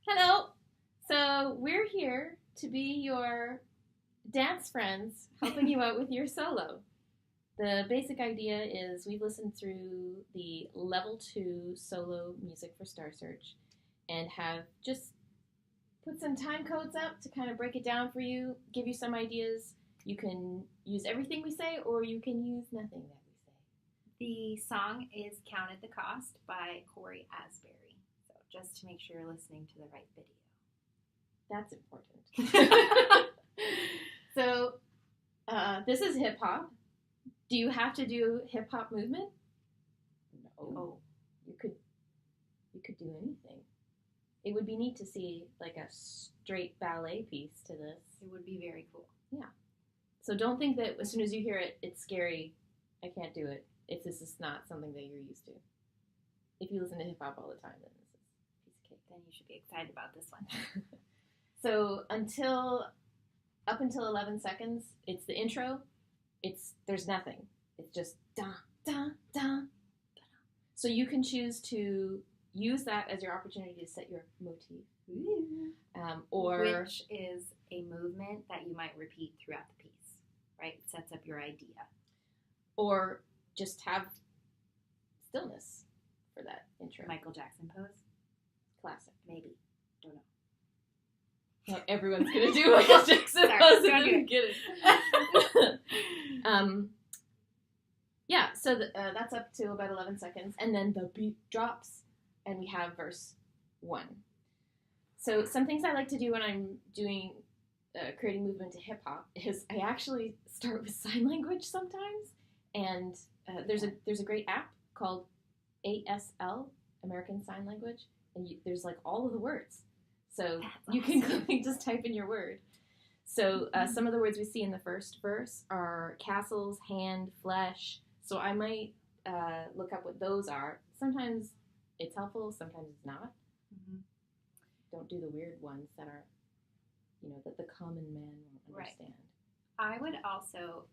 Hello! So we're here to be your dance friends, helping you out with your solo. The basic idea is we've listened through the level 2 solo music for Star Search and have just put some time codes up to kind of break it down for you, give you some ideas. You can use everything we say or you can use nothing that we say. The song is Counted the Cost by Cory Asbury. So just to make sure you're listening to the right video. That's important. So, this is hip hop. Do you have to do hip hop movement? No. Oh. You could do anything. It would be neat to see like a straight ballet piece to this. It would be very cool. Yeah. So don't think that as soon as you hear it, it's scary. I can't do it. If this is not something that you're used to. If you listen to hip hop all the time, then this is a piece of cake. Then you should be excited about this one. So up until 11 seconds, it's the intro. There's nothing. It's just da da da da. So you can choose to use that as your opportunity to set your motif, or which is a movement that you might repeat throughout the piece, right? It sets up your idea, or just have stillness for that intro. Michael Jackson pose, Classic. maybe. Don't know. Now everyone's gonna do Michael Jackson pose in the beginning. Yeah, so that's up to about 11 seconds, and then the beat drops, and we have verse 1. So some things I like to do when I'm doing creating movement to hip hop is I actually start with sign language sometimes, and there's a great app called ASL, American Sign Language, and there's like all of the words. So you can just type in your word. So some of the words we see in the first verse are castles, hand, flesh. So I might look up what those are. Sometimes it's helpful, sometimes it's not. Mm-hmm. Don't do the weird ones that are, that the common man won't understand. Right. I would also,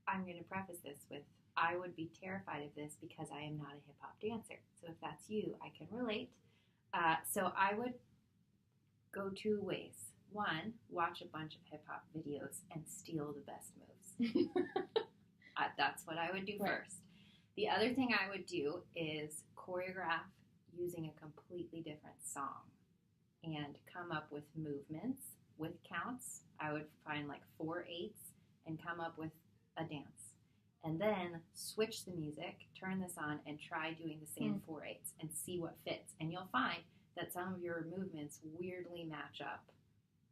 I'm going to preface this with, I would be terrified of this because I am not a hip-hop dancer. So if that's you, I can relate. So I would go 2 ways. 1, watch a bunch of hip-hop videos and steal the best moves. That's what I would do first. The other thing I would do is choreograph using a completely different song and come up with movements with counts. I would find like 4/8 and come up with a dance. And then switch the music, turn this on, and try doing the same 4/8 and see what fits. And you'll find that some of your movements weirdly match up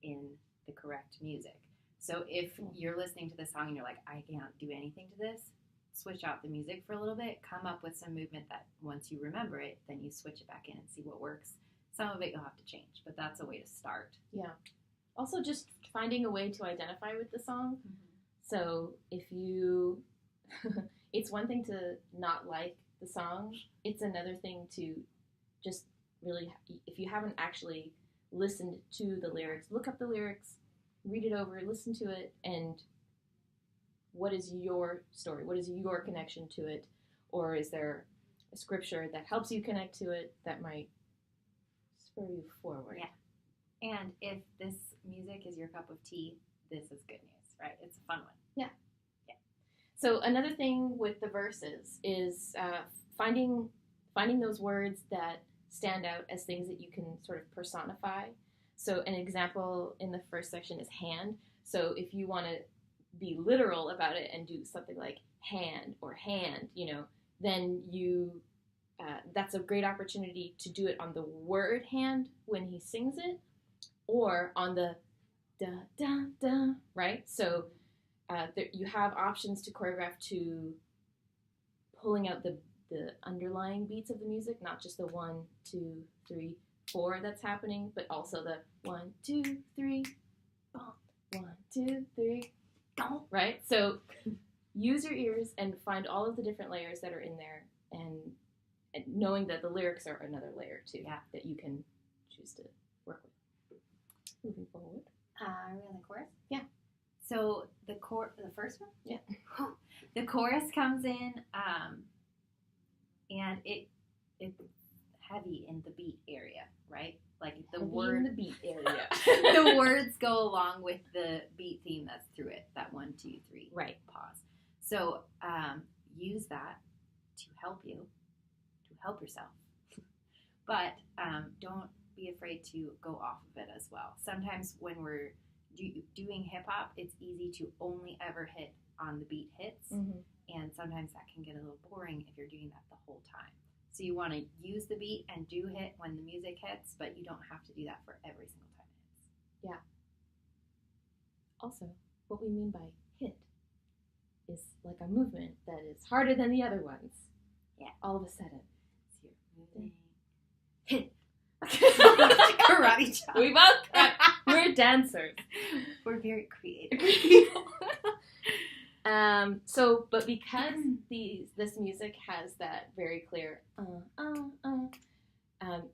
in the correct music. So if you're listening to this song and you're like, I can't do anything to this, switch out the music for a little bit, come up with some movement that once you remember it, then you switch it back in and see what works. Some of it you'll have to change, but that's a way to start. Yeah. Also just finding a way to identify with the song. Mm-hmm. So if you, it's one thing to not like the song, it's another thing to just really, if you haven't actually listened to the lyrics, look up the lyrics, read it over, listen to it, and what is your story? What is your connection to it? Or is there a scripture that helps you connect to it that might spur you forward? Yeah. And if this music is your cup of tea, this is good news, right? It's a fun one. Yeah. Yeah. So another thing with the verses is finding those words that stand out as things that you can sort of personify. So an example in the first section is hand. So if you want to be literal about it and do something like hand or hand, then that's a great opportunity to do it on the word hand when he sings it, or on the da da da, right? So you have options to choreograph to pulling out the underlying beats of the music, not just the 1, 2, 3, 4 that's happening, but also the 1, 2, 3, bump, 1, 2, 3, bump, right? So use your ears and find all of the different layers that are in there, and knowing that the lyrics are another layer too, that you can choose to work with. Moving forward. Are we on the chorus? Yeah. So the first one? Yeah. The chorus comes in, and it's heavy in the beat area, right? Like the in the beat area. The words go along with the beat theme that's through it. That 1, 2, 3. Right. Pause. So use that to help you, to help yourself. But don't be afraid to go off of it as well. Sometimes when we're doing hip hop, it's easy to only ever hit on the beat hits. Mm-hmm. And sometimes that can get a little boring if you're doing that the whole time. So you want to use the beat and do hit when the music hits, but you don't have to do that for every single time it hits. Yeah. Also, what we mean by hit is like a movement that is harder than the other ones. Yeah. All of a sudden. So you're moving. Hit. Karate chop. We both we're dancers. We're very creative. But because this music has that very clear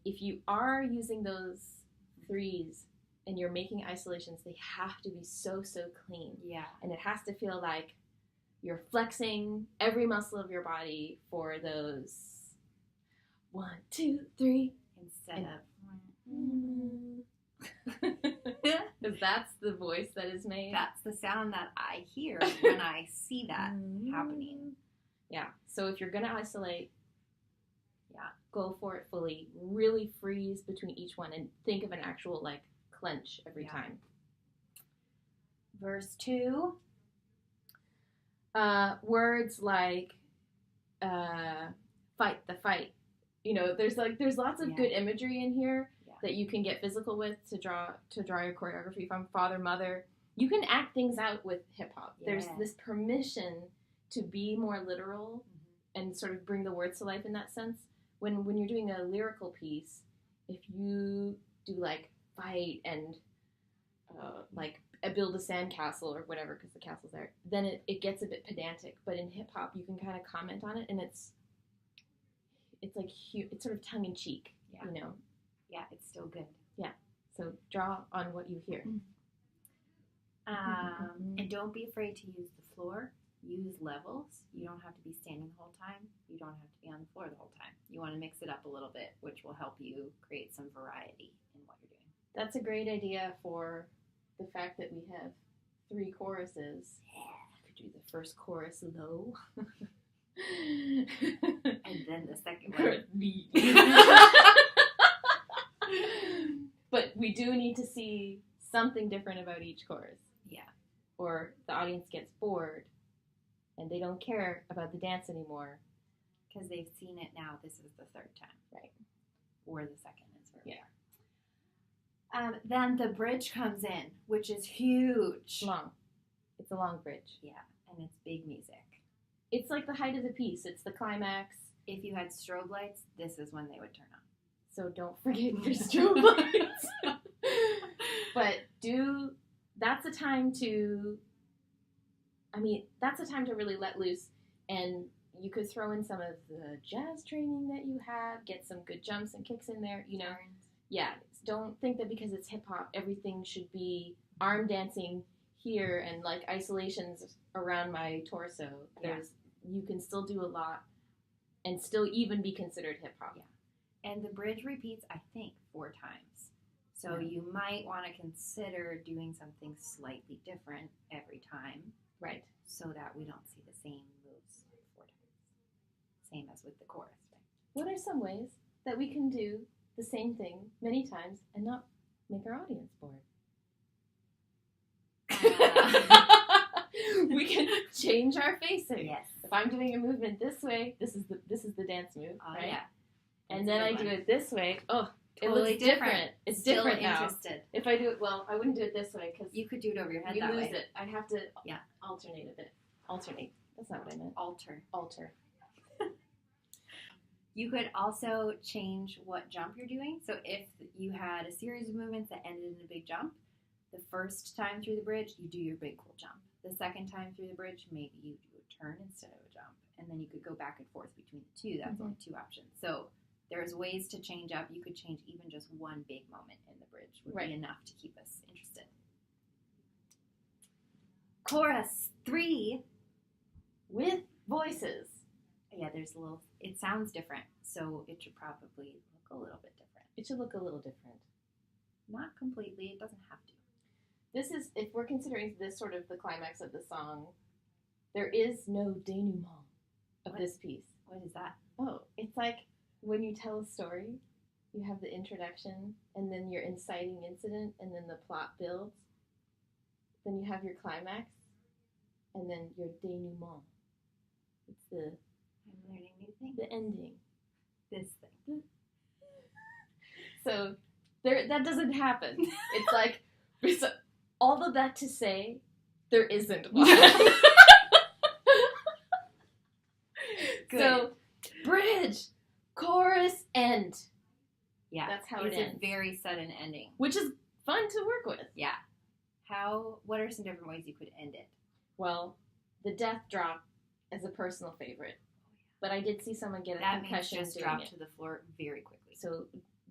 if you are using those threes and you're making isolations, they have to be so clean. Yeah. And it has to feel like you're flexing every muscle of your body for those 1, 2, 3 Instead of because that's the voice that is made. That's the sound that I hear when I see that happening. Yeah. So if you're gonna isolate, go for it fully. Really freeze between each one and think of an actual like clench every time. Verse 2. Words like fight the fight. You know, there's lots of good imagery in here that you can get physical with to draw your choreography from. Father, mother. You can act things out with hip hop. Yeah. There's this permission to be more literal and sort of bring the words to life in that sense. When you're doing a lyrical piece, if you do like fight and like build a sandcastle or whatever because the castle's there, then it gets a bit pedantic. But in hip hop, you can kind of comment on it, and it's like it's sort of tongue in cheek, you know. Yeah, it's still good. Yeah. So draw on what you hear. And don't be afraid to use the floor. Use levels. You don't have to be standing the whole time. You don't have to be on the floor the whole time. You want to mix it up a little bit, which will help you create some variety in what you're doing. That's a great idea for the fact that we have 3 choruses. Yeah. You could do the first chorus low. And then the second one. But we do need to see something different about each chorus. Yeah. Or the audience gets bored and they don't care about the dance anymore. Because they've seen it now. This is the 3rd time. Right. Or the 2nd is where we are. Then the bridge comes in, which is huge. Long. It's a long bridge. Yeah. And it's big music. It's like the height of the piece. It's the climax. If you had strobe lights, this is when they would turn on. So don't forget your strobe lights. But that's a time to really let loose, and you could throw in some of the jazz training that you have, get some good jumps and kicks in there, you know. Yeah, don't think that because it's hip hop, everything should be arm dancing here and like isolations around my torso. You can still do a lot and still even be considered hip hop. Yeah. And the bridge repeats, I think, 4 times. So you might want to consider doing something slightly different every time. Right. So that we don't see the same moves 4 times. Same as with the chorus, right? What are some ways that we can do the same thing many times and not make our audience bored? We can change our facing. Yes. If I'm doing a movement this way, this is the dance move, right? Yeah. And then I do it this way. Oh, totally it looks different. It's Still different now. Interested. If I do it, well, I wouldn't do it this way because you could do it over your head you that lose way. it. I'd have to alternate a bit. Alternate. That's not what I meant. Alter. You could also change what jump you're doing. So if you had a series of movements that ended in a big jump, the first time through the bridge, you do your big cool jump. The second time through the bridge, maybe you do a turn instead of a jump. And then you could go back and forth between the 2. That's only 2 options. So there's ways to change up. You could change even just one big moment in the bridge would be enough to keep us interested. Chorus 3 with voices. Yeah, it sounds different, so it should probably look a little bit different. It should look a little different. completely. It doesn't have to. This is, if we're considering this sort of the climax of the song, there is no denouement of this piece. What is that? Oh, it's like when you tell a story, you have the introduction, and then your inciting incident, and then the plot builds. Then you have your climax, and then your denouement. It's I'm learning new things. the ending. This thing. So that doesn't happen. It's like, so, all of that to say, there isn't one. Good. So, bridge, chorus, end. Yeah. That's how it it's ends. a very sudden ending. Which is fun to work with. Yeah. What are some different ways you could end it? Well, the death drop is a personal favorite. But I did see someone get a That means concussion just doing drop it. to the floor very quickly. So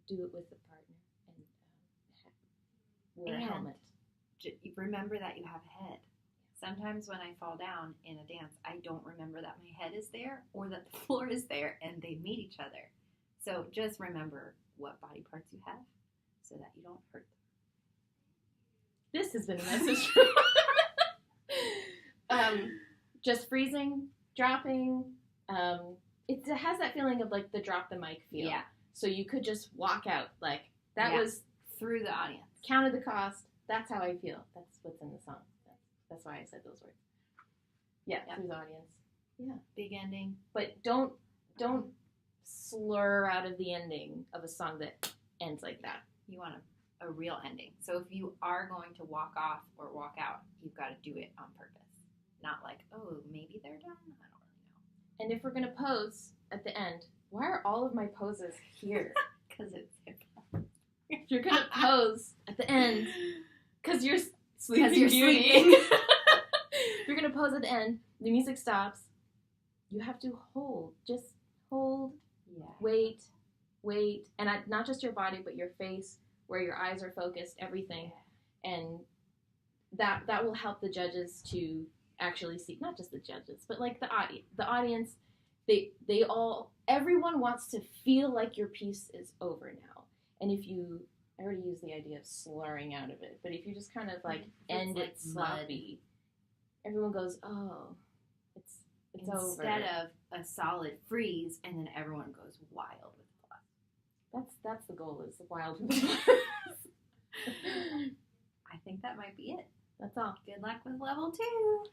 do it with a partner and wear a And helmet. Remember that you have a head. Sometimes when I fall down in a dance, I don't remember that my head is there or that the floor is there and they meet each other. So just remember what body parts you have so that you don't hurt them. This has been a message. Just freezing, dropping. It has that feeling of like the drop the mic feel. Yeah. So you could just walk out like that Yeah. was Through the audience. counted the cost. That's how I feel. That's what's in the song. That's why I said those words. Yeah, Yep. through the audience. Yeah. Big ending. But don't slur out of the ending of a song that ends like that. You want a real ending. So if you are going to walk off or walk out, you've got to do it on purpose. Not like, oh, maybe they're done. I don't really know. And if we're gonna pose at the end, why are all of my poses here? Because it's hip hop. If you're gonna pose at the end, because you're sleeping. Because you're Beauty. sleeping. If you're gonna pose at the end, the music stops. You have to hold. Just hold. Yeah. Wait, and not just your body, but your face, where your eyes are focused, everything, and that will help the judges to actually see, not just the judges, but like the audience. Everyone wants to feel like your piece is over now, and if you, I already used the idea of slurring out of it, but if you just kind of like end like it sloppy, everyone goes, oh, it's over. Instead of a solid freeze, and then everyone goes wild with applause. That's the goal, is the wild with applause. I think that might be it. That's all. Good luck with level 2.